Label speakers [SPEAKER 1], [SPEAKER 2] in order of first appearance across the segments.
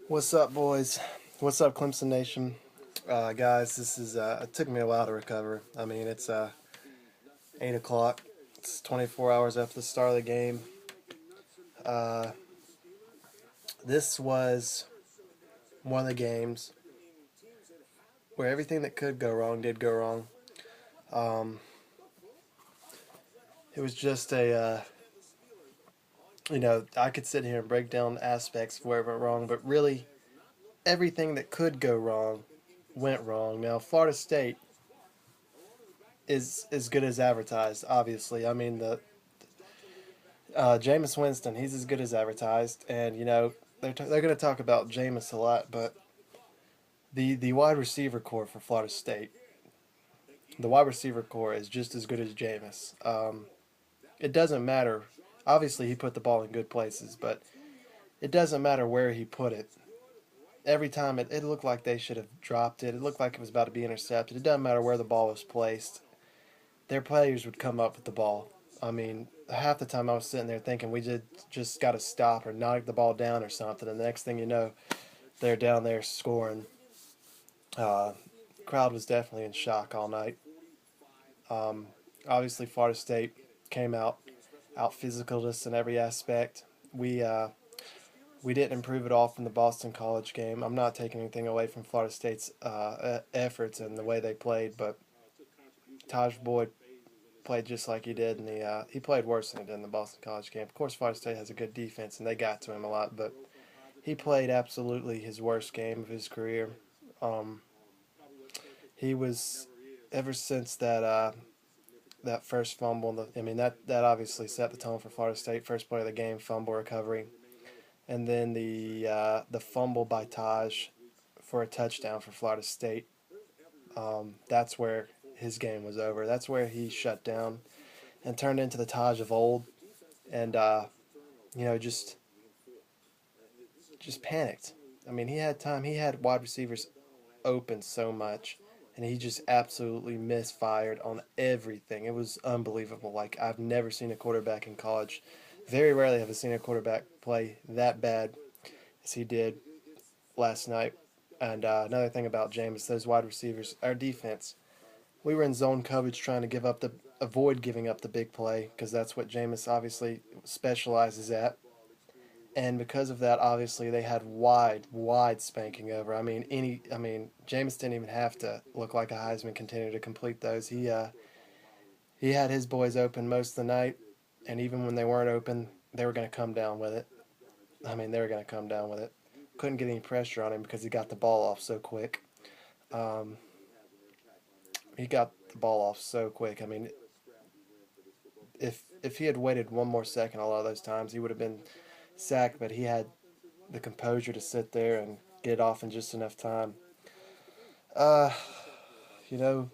[SPEAKER 1] What's up, boys? What's up, Clemson Nation? Guys, this is it took me a while to recover. I mean, it's 8 o'clock. It's 24 hours after the start of the game. Uh, this was one of the games where everything that could go wrong did go wrong. Um, it was just I could sit here and break down aspects of where it went wrong, but really, everything that could go wrong went wrong. Now, Florida State is as good as advertised. Obviously, I mean Jameis Winston, he's as good as advertised, and they're going to talk about Jameis a lot, but the wide receiver core for Florida State, the wide receiver core is just as good as Jameis. It doesn't matter. Obviously, he put the ball in good places, but it doesn't matter where he put it. Every time it looked like they should have dropped it. It looked like it was about to be intercepted. It doesn't matter where the ball was placed. Their players would come up with the ball. I mean, half the time I was sitting there thinking we just got to stop or knock the ball down or something. And the next thing you know, they're down there scoring. Crowd was definitely in shock all night. Um, Obviously, Florida State came out physical us in every aspect. We didn't improve at all from the Boston College game. I'm not taking anything away from Florida State's efforts and the way they played, but Taj Boyd played just like he did, and he played worse than he did in the Boston College game. Of course, Florida State has a good defense, and they got to him a lot, but he played absolutely his worst game of his career. Um, he was ever since that first fumble. I mean that obviously set the tone for Florida State. First play of the game, fumble recovery, and then the fumble by Taj for a touchdown for Florida State. That's where his game was over. That's where he shut down and turned into the Taj of old, and you know just panicked. I mean, he had time. He had wide receivers open so much, and he just absolutely misfired on everything. It was unbelievable. Like, I've never seen a quarterback in college. Very rarely have I seen a quarterback play that bad as he did last night. And another thing about Jameis, those wide receivers, our defense, we were in zone coverage trying to avoid giving up the big play because that's what Jameis obviously specializes at. And because of that, obviously they had wide spanking over. I mean, Jameis didn't even have to look like a Heisman contender to complete those. He had his boys open most of the night, and even when they weren't open, they were going to come down with it. I mean, they were going to come down with it. Couldn't get any pressure on him because he got the ball off so quick. Um, he got the ball off so quick. I mean, if he had waited one more second, a lot of those times he would have been sacked. But he had the composure to sit there and get off in just enough time. Uh, you know,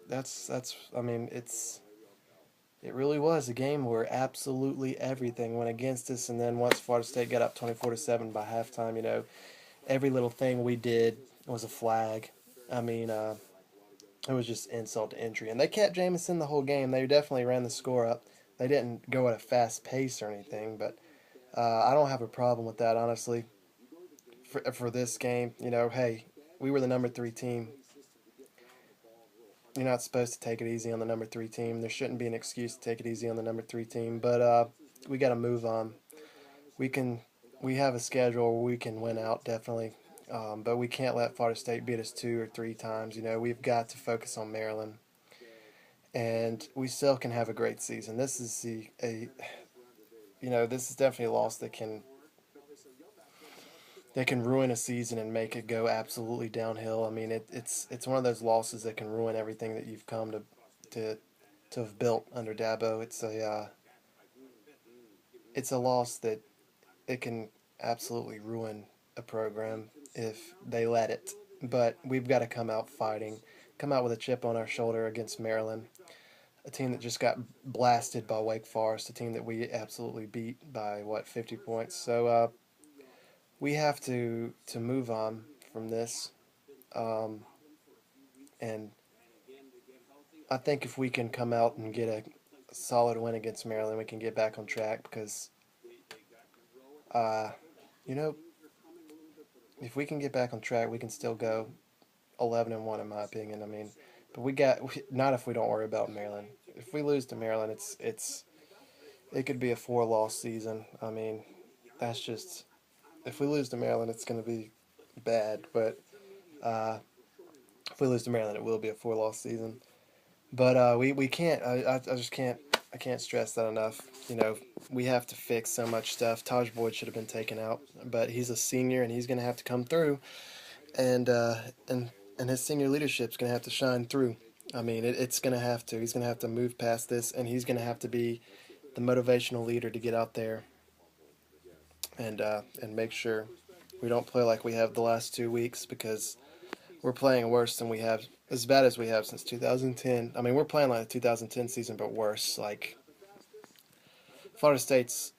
[SPEAKER 1] that's. I mean, it really was a game where absolutely everything went against us. And then once Florida State got up 24-7 by halftime, every little thing we did was a flag. I mean, it was just insult to injury. And they kept Jameson the whole game. They definitely ran the score up. They didn't go at a fast pace or anything, but I don't have a problem with that, honestly. For this game, hey, we were the number three team. You're not supposed to take it easy on the number three team. There shouldn't be an excuse to take it easy on the number three team, but we got to move on. We can, we have a schedule where we can win out definitely, but we can't let Florida State beat us two or three times. We've got to focus on Maryland, and we still can have a great season. This is definitely a loss that can ruin a season and make it go absolutely downhill. I mean, it's one of those losses that can ruin everything that you've come to to have built under Dabo. It's a loss that it can absolutely ruin a program if they let it. But we've got to come out fighting, come out with a chip on our shoulder against Maryland, a team that just got blasted by Wake Forest, a team that we absolutely beat by 50 points. So we have to move on from this, um, and I think if we can come out and get a solid win against Maryland, we can get back on track because, uh, you know, if we can get back on track, we can still go 11-1 in my opinion. I mean, but not if we don't worry about Maryland. If we lose to Maryland, it could be a 4-loss season. I mean, that's just if we lose to Maryland, it's going to be bad. But uh, if we lose to Maryland, it will be a 4-loss season. But we can't. I just can't. I can't stress that enough. You know, we have to fix so much stuff. Taj Boyd should have been taken out, but he's a senior and he's going to have to come through, and uh, and and his senior leadership's going to have to shine through. I mean, it's going to have to. He's going to have to move past this, and he's going to have to be the motivational leader to get out there and make sure we don't play like we have the last 2 weeks because we're playing worse than we have, as bad as we have since 2010. I mean, we're playing like the 2010 season, but worse. Like, Florida State's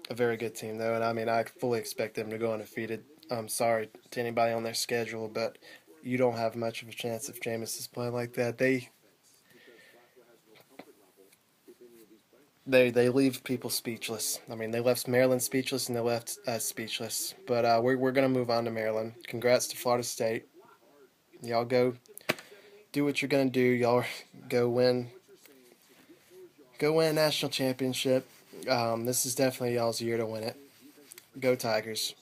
[SPEAKER 1] a very good team, though, and I mean, I fully expect them to go undefeated. I'm sorry to anybody on their schedule, but you don't have much of a chance if Jameis is playing like that. They leave people speechless. I mean, they left Maryland speechless and they left us speechless. But we're gonna move on to Maryland. Congrats to Florida State. Y'all go do what you're gonna do. Y'all go win. Go win a national championship. This is definitely y'all's year to win it. Go Tigers.